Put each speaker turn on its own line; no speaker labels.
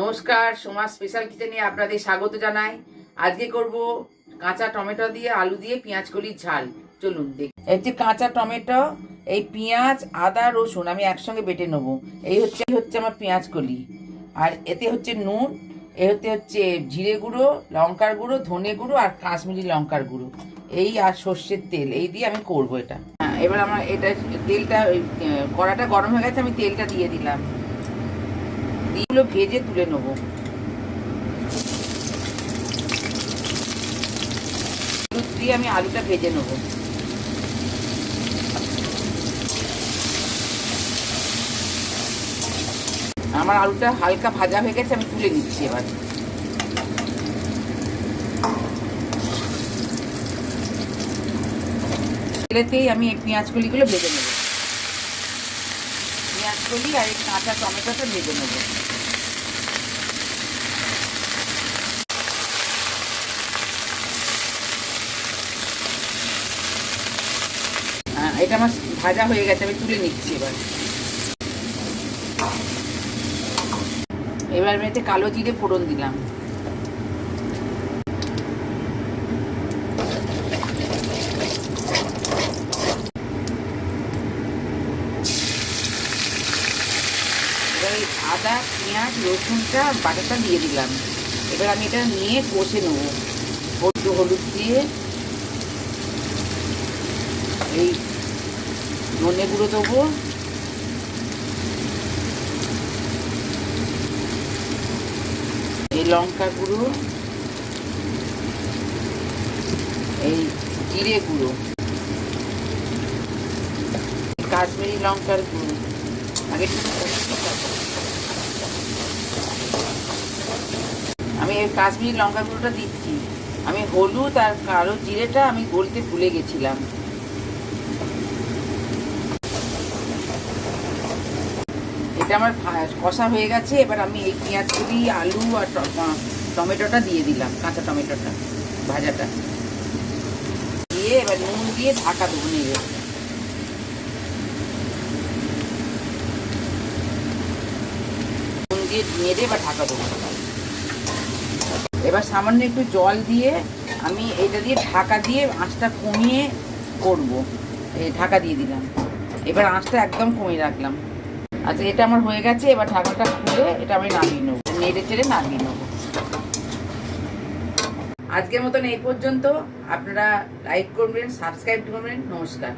নমস্কার, সোমা স্পেশাল কিচেনে আপনাদের স্বাগত জানাই। আজকে করব কাঁচা টমেটো দিয়ে আলু দিয়ে পেঁয়াজ কলির ঝাল। চলুন দেখি। এই যে কাঁচা টমেটো, এই পেঁয়াজ, আদা, রসুন আমি একসঙ্গে বেটে নেব। এই হচ্ছে আমার পেঁয়াজ কলি। আর এতে হচ্ছে নুন, হচ্ছে জিরে গুঁড়ো, লঙ্কার গুঁড়ো, ধনে গুঁড়ো আর কাশ্মীরি লঙ্কার গুঁড়ো, এই আর সর্ষের তেল, এই দিয়ে আমি করব এটা। হ্যাঁ, এবার আমার এটা তেলটা, কড়াটা গরম হয়ে গেছে, আমি তেলটা দিয়ে দিলাম। এগুলো ভেজে তুলে নেবো। হলুদ দিয়ে আমি আলুটা ভেজে নেবো। আমার আলুটা হালকা ভাজা হয়ে গেছে, আমি তুলে নিচ্ছি। এবার তেলেতেই আমি এই পেঁয়াজ কলিগুলো ভেজে নেবো। পেঁয়াজ কলি আর এই কাঁচা টমেটোটা ভেজে নেবো। এটা আমার ভাজা হয়ে গেছে, আমি তুলে নিচ্ছি। এবার আমি এতে কালো জিরে ফোড়ন দিলাম। এবার আদা, পেঁয়াজ, রসুনটা বাটাটা দিয়ে দিলাম। এবার আমি এটা নিয়ে কষে নেবো। হলুদ দিয়ে এই ধনে গুঁড়ো দেবো, এই লঙ্কা গুঁড়ো, এই জিরে গুঁড়ো, কাশ্মীরি লঙ্কার গুঁড়ো। আমি এই কাশ্মীরি লঙ্কা গুঁড়োটা দিচ্ছি। আমি হলুদ আর কালো জিরেটা আমি বলতে ভুলে গেছিলাম। এটা আমার কষা হয়ে গেছে। এবার আমি এই পেঁয়াজ কলি, আলু আর টমেটোটা দিয়ে দিলাম, কাঁচা টমেটোটা ভাজাটা দিয়ে এবার নুন দিয়ে ঢাকা দেবো। নেড়ে নুন দিয়ে নেড়ে এবার ঢাকা দেবো। এবার সামান্য একটু জল দিয়ে আমি এটা দিয়ে ঢাকা দিয়ে আঁচটা কমিয়ে করব। এই ঢাকা দিয়ে দিলাম। এবার আঁচটা একদম কমিয়ে রাখলাম। আচ্ছা, এটা আমার হয়ে গেছে। এবার ঢাকাটা খুলে এটা আমি নামিয়ে নেবো, নেড়ে চেড়ে নামিয়ে নেবো। আজকের মতন এই পর্যন্ত। আপনারা লাইক করবেন, সাবস্ক্রাইব করবেন। নমস্কার।